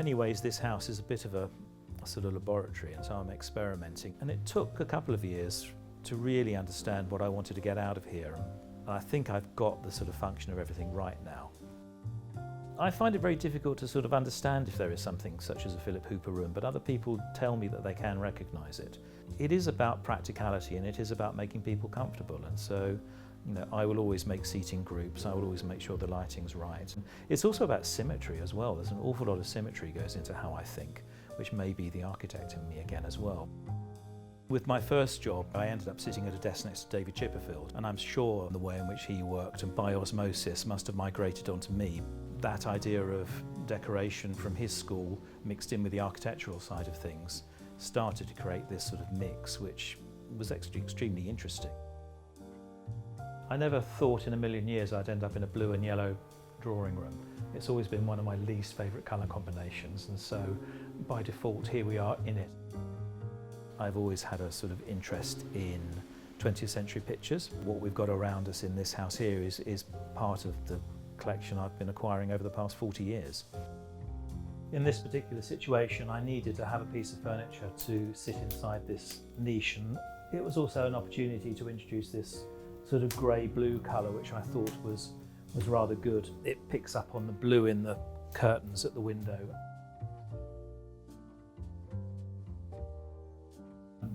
many ways this house is a bit of a sort of laboratory, and so I'm experimenting. And it took a couple of years to really understand what I wanted to get out of here. And I think I've got the sort of function of everything right now. I find it very difficult to sort of understand if there is something such as a Philip Hooper room, but other people tell me that they can recognise it. It is about practicality, and it is about making people comfortable, and so I will always make seating groups, I will always make sure the lighting's right. It's also about symmetry as well. There's an awful lot of symmetry goes into how I think, which may be the architect in me again as well. With my first job, I ended up sitting at a desk next to David Chipperfield, and I'm sure the way in which he worked and by osmosis must have migrated onto me. That idea of decoration from his school mixed in with the architectural side of things started to create this sort of mix, which was extremely interesting. I never thought in a million years I'd end up in a blue and yellow drawing room. It's always been one of my least favourite colour combinations, and so by default here we are in it. I've always had a sort of interest in 20th century pictures. What we've got around us in this house here is part of the collection I've been acquiring over the past 40 years. In this particular situation, I needed to have a piece of furniture to sit inside this niche, and it was also an opportunity to introduce this sort of grey-blue colour, which I thought was rather good. It picks up on the blue in the curtains at the window.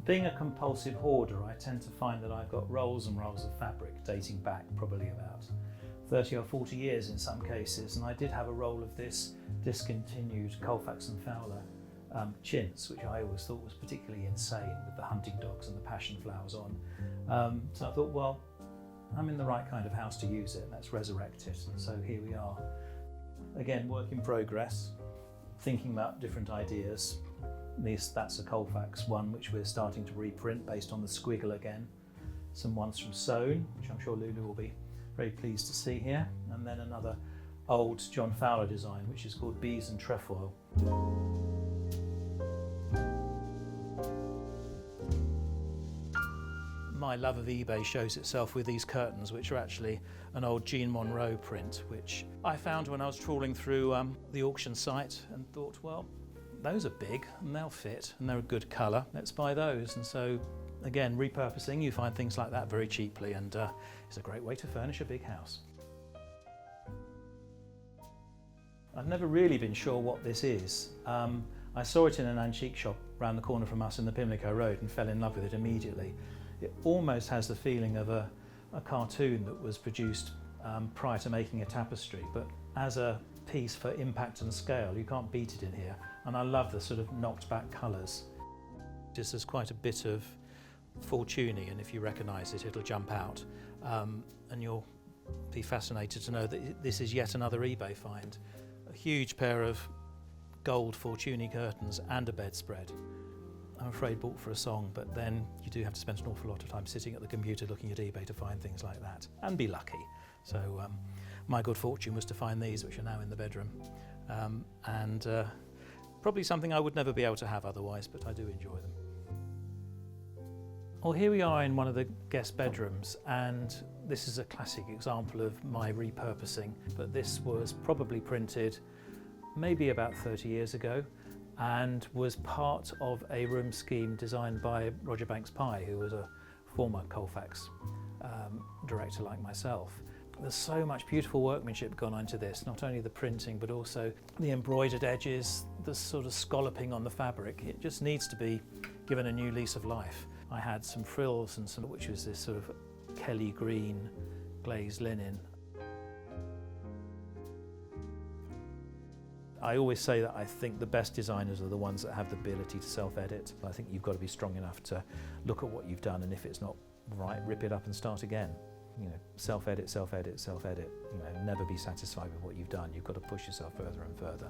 Being a compulsive hoarder, I tend to find that I've got rolls and rolls of fabric dating back probably about 30 or 40 years in some cases, and I did have a roll of this discontinued Colefax and Fowler chintz, which I always thought was particularly insane with the hunting dogs and the passion flowers on. So I thought, well, I'm in the right kind of house to use it, let's resurrect it, and so here we are. Again, work in progress, thinking about different ideas. That's a Colefax one which we're starting to reprint based on the squiggle again. Some ones from Sewn, which I'm sure Lulu will be very pleased to see here, and then another old John Fowler design which is called Bees and Trefoil. My love of eBay shows itself with these curtains, which are actually an old Jean Monroe print, which I found when I was trawling through the auction site and thought, well, those are big and they'll fit and they're a good colour, let's buy those. And so again, repurposing, you find things like that very cheaply, and it's a great way to furnish a big house. I've never really been sure what this is. I saw it in an antique shop round the corner from us in the Pimlico Road and fell in love with it immediately. It almost has the feeling of a cartoon that was produced prior to making a tapestry, but as a piece for impact and scale, you can't beat it in here. And I love the sort of knocked back colours. Just there's quite a bit of Fortuny, and if you recognise it, it'll jump out. And you'll be fascinated to know that this is yet another eBay find. A huge pair of gold Fortuny curtains and a bedspread. I'm afraid bought for a song, but then you do have to spend an awful lot of time sitting at the computer looking at eBay to find things like that, and be lucky. So my good fortune was to find these, which are now in the bedroom, and probably something I would never be able to have otherwise, but I do enjoy them. Well, here we are in one of the guest bedrooms, and this is a classic example of my repurposing, but this was probably printed maybe about 30 years ago, and was part of a room scheme designed by Roger Banks-Pye, who was a former Colefax director like myself. There's so much beautiful workmanship gone into this, not only the printing but also the embroidered edges, the sort of scalloping on the fabric. It just needs to be given a new lease of life. I had some frills and some, which was this sort of Kelly green glazed linen. I always say that I think the best designers are the ones that have the ability to self-edit. I think you've got to be strong enough to look at what you've done, and if it's not right, rip it up and start again. Self-edit, self-edit, self-edit. Never be satisfied with what you've done. You've got to push yourself further and further.